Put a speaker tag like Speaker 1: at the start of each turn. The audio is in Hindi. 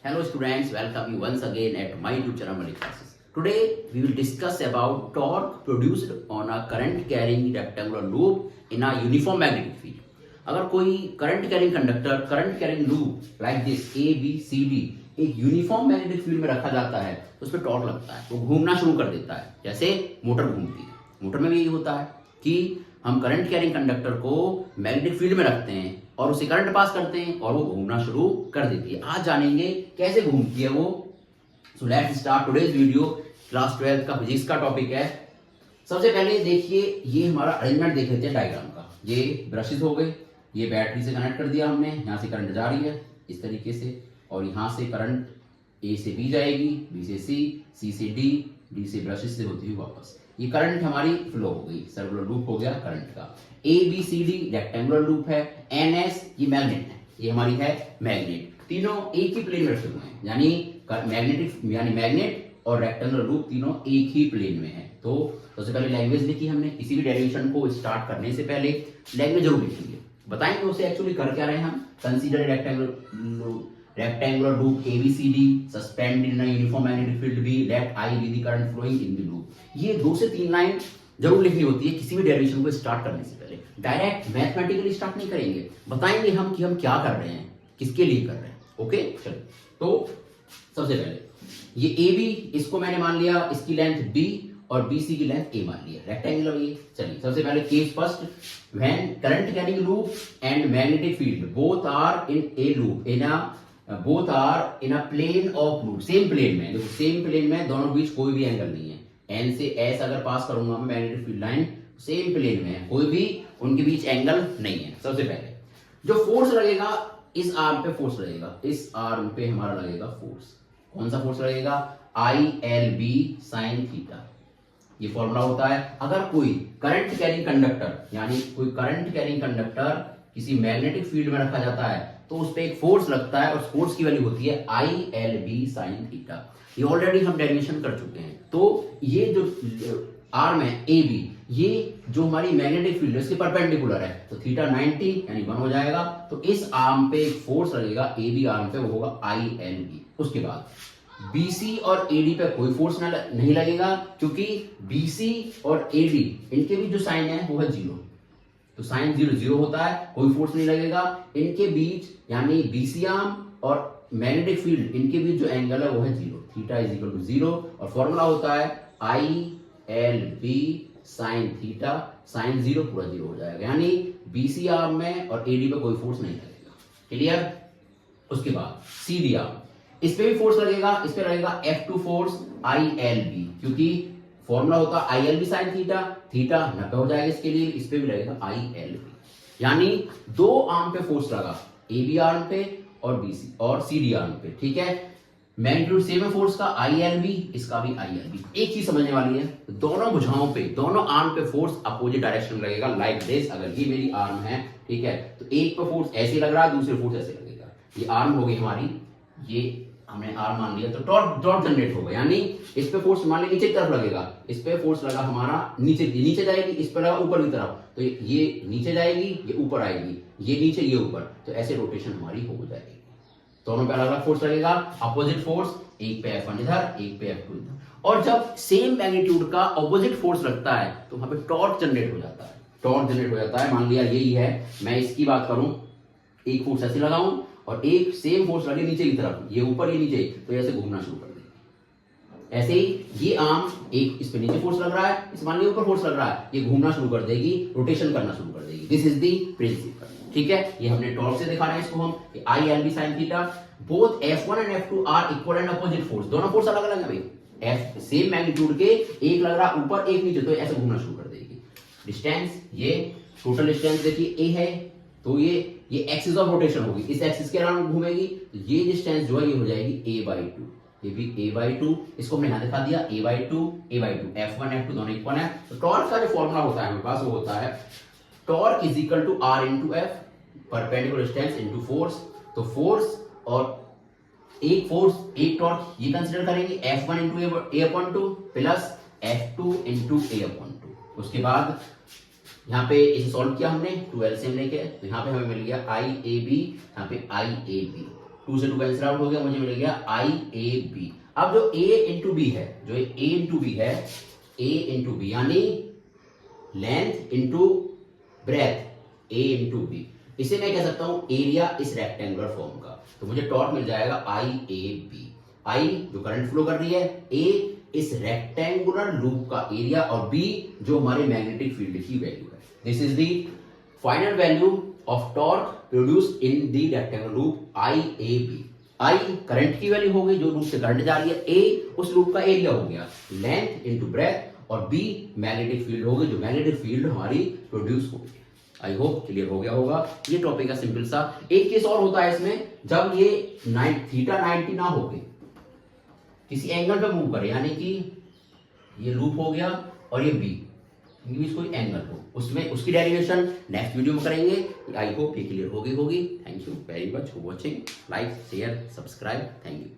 Speaker 1: Hello students, welcome you once again at my YouTube channel Malik Classes. Today we will discuss about torque produced on a current carrying rectangular loop in a uniform magnetic field. अगर कोई current carrying conductor, current carrying loop like this A B C D एक यूनिफॉर्म मैग्नेटिक फील्ड में रखा जाता है तो उस पर टॉर्क लगता है, वो घूमना शुरू कर देता है। जैसे मोटर घूमती है, मोटर में भी यही होता है कि हम करंट कैरिंग कंडक्टर को मैग्नेटिक फील्ड में रखते हैं और उसे करंट पास करते हैं और वो घूमना शुरू कर देती है। आज जानेंगे कैसे घूमती है वो। So let's start today's video. Class 12 का फिजिक्स का टॉपिक है। सबसे पहले देखिए, ये हमारा अरेंजमेंट देख लेते हैं डायग्राम का। ये ब्रशेस हो गए, ये बैटरी से कनेक्ट कर दिया हमने, यहाँ से करंट जा रही है इस तरीके से, और यहाँ से करंट ए से बी जाएगी, बी से सी से डी से ब्रशेस से होती हुई वापस। ये करंट हमारी फ्लो हो गई, सर्कुलर लूप हो गया करंट का। A B C D rectangular loop है। एन एस ये मैग्नेट है, ये हमारी है मैग्नेट। तीनों एक ही प्लेन में रखे हुए हैं, यानी मैग्नेटिक यानी मैग्नेट और रेक्टेंगुलर लूप तीनों एक ही प्लेन में है। तो सबसे पहले लैंग्वेज लिखी हमने। किसी भी डेरिवेशन को स्टार्ट करने से पहले लैंग्वेज जरूर लिखेंगे, बताएंगे उसे एक्चुअली कर क्या रहे हैं हम। Consider rectangular loop ABCD suspended in a uniform magnetic field B, let I be the current flowing in the loop। ये 2 से 3 लाइन जरूर लिखनी होती है किसी भी डेरिवेशन को स्टार्ट करने से पहले। डायरेक्ट मैथमेटिकली स्टार्ट नहीं करेंगे, बताएंगे हम कि हम क्या कर रहे हैं, किसके लिए कर रहे हैं। ओके चलो, तो सबसे पहले ये AB, इसको मैंने मान लिया इसकी लेंथ B और BC की लेंथ A मान लिया, रेक्टेंगुलर ये। चलिए सबसे पहले case first, when current carrying loop and magnetic field both are in a loop both are in a plane of loop, same plane में। देखो सेम प्लेन में दोनों बीच कोई भी एंगल नहीं है। एन से एस अगर पास करूंगा मैं magnetic field line, same plane में है, कोई भी उनके बीच एंगल नहीं है। सबसे पहले जो फोर्स लगेगा, इस आर्म पे फोर्स लगेगा, इस आर्म पे हमारा लगेगा फोर्स। कौन सा फोर्स लगेगा? ILB sin theta. ये फॉर्मूला होता है। अगर कोई करंट कैरिंग कंडक्टर यानी कोई करंट कैरिंग कंडक्टर किसी मैग्नेटिक फील्ड में रखा जाता है तो उस पर एक फोर्स लगता है और फोर्स की वैल्यू होती है ILB sin थीटा। ये ऑलरेडी हम डेरिवेशन कर चुके हैं। तो ये जो आर्म है AB, ये जो हमारी मैग्नेटिक फील्ड है इसके परपेंडिकुलर है, तो थीटा 90 यानी 1 हो जाएगा। तो इस आर्म पे एक फोर्स लगेगा AB आर्म पे, वो होगा ILB। उसके बाद BC और AD पे कोई फोर्स नहीं लगेगा, क्योंकि BC और AD इनके भी जो साइन है वो है 0, तो साइन 0 होता है, कोई फोर्स नहीं लगेगा। इनके बीच यानी BC आर्म और मैग्नेटिक फील्ड इनके बीच जो एंगल है वो है 0, थीटा इज इक्वल टू 0। और फॉर्मूला होता है ILB sin थीटा, साइन 0 पूरा 0 हो जाएगा, यानी BC आर्म में और AD पे कोई फोर्स नहीं लगेगा। क्लियर? उसके बाद CD आर्म, इस पे भी फोर्स लगेगा, इस पे लगेगा F2 फोर्स ILB, क्योंकि फॉर्मूला होता है ILB sin थीटा, थीटा 90 हो जाएगा इसके लिए, इस पे भी लगेगा ILB। यानी 2 आर्म पे फोर्स लगा, AB आर्म पे और BC और CD आर्म पे। ठीक है, मैग्नीट्यूड सेम है फोर्स का ILB, इसका भी ILB। एक चीज समझने वाली है, दोनों भुजाओं पे, दोनों आर्म पे फोर्स अपोजिट डायरेक्शन में लगेगा, लाइक दिस। अगर ये मेरी आर्म है, ठीक है, तो एक पे फोर्स ऐसे लग रहा है, दूसरे फोर्स ऐसे लगेगा। ये आर्म हो गई हमारी, ये हमने आर्म मान लिया, तो टॉर्क जनरेट होगा। यानी इस पे फोर्स मान लिया नीचे की तरफ लगेगा, इस पे फोर्स लगा हमारा नीचे जाएगी, इस पे लगा ऊपर की तरफ, तो ये नीचे जाएगी, ये ऊपर आएगी, ये नीचे ये ऊपर, तो ऐसे रोटेशन हमारी हो जाएगी। दोनों पे अलग अलग फोर्स लगेगा, अपोजिट फोर्स, एक पे F1 इधर, एक पे F2 इधर। और जब सेम मैग्नीट्यूड का अपोजिट फोर्स लगता है तो वहां पे टॉर्क जनरेट हो जाता है। टॉर्क जनरेट हो जाता है, मान लिया यही है, मैं इसकी बात करूं, एक फोर्स ऐसे लगाऊं और एक सेम फोर्स लगे नीचे की तरफ, ये ऊपर ये नीचे, तो ऐसे घूमना शुरू कर देगी। ऐसे ही ये आर्म, एक इस पे नीचे फोर्स लग रहा है, इस मान लीजिए ऊपर फोर्स लग रहा है, ये घूमना शुरू कर देगी, रोटेशन करना शुरू कर देगी। This is the principle. ठीक है, ये हमने टॉर्क से दिखा रहे हैं इसको हम, ILB sin theta. Both F1 and F2 are equal and opposite force, दोनों फोर्स अलग अलग है भाई, F सेम मैग्नीट्यूड के, एक लग रहा ऊपर एक नीचे, तो ऐसे घूमना शुरू कर देगी। डिस्टेंस, ये टोटल डिस्टेंस देखिए A है, तो ये एक्सिस ऑफ रोटेशन होगी, इस एक्सिस के अराउंड घूमेगी, तो ये डिस्टेंस जो है ये हो जाएगी A/2, ये भी A/2। इसको हमने यहां दिखा दिया A/2 F1 F2 दोनों इक्वल है। तो टॉर्क का जो फॉर्मूला होता है हमारे पास, वो होता है torque is equal to R into F, perpendicular distance into force. तो फोर्स और एक टॉर्क ये कंसीडर करेंगे, F1 into A/2 plus F2 into A/2। उसके बाद यहाँ पे इसे सॉल्व किया हमने 2 एलसीएम लेके, तो यहाँ पे हमें मिल गया IAB, यहाँ पे IAB। 2 से 2 कैंसिल आउट हो गया, मुझे मिल गया आई ए बी। अब जो a इंटू बी है, जो a इंटू बी है, a इंटू बी यानी length into breadth, a into B, इसे मैं कह सकता हूं एरिया इस रेक्टेंगुलर फॉर्म का। तो मुझे टॉर्क मिल जाएगा आई ए बी। आई जो करंट फ्लो कर रही है, a इस रेक्टेंगुलर लूप का एरिया, और b जो हमारे मैग्नेटिक फील्ड की वैल्यू है। This is the final value of torque produced in the rectangular loop I A B. I current की वैल्यू हो गई, जो लूप से करंट जा रही है, a उस लूप का एरिया हो गया, लेंथ इंटू ब्रेथ, और b मैग्नेटिक फील्ड हो गई, जो मैग्नेटिक फील्ड हमारी प्रोड्यूस हो गई। आई होप क्लियर हो गया होगा। ये टॉपिक है सिंपल सा। एक केस और होता है इसमें, जब ये थीटा 90 ना हो गए, किसी एंगल पे मूव करे, यानी कि ये लूप हो गया और ये बी, इनके बीच कोई एंगल हो, उसमें उसकी डेरिवेशन नेक्स्ट वीडियो में करेंगे। आई होप ये क्लियर होगी। Thank you very much for watching. Like share subscribe. Thank you.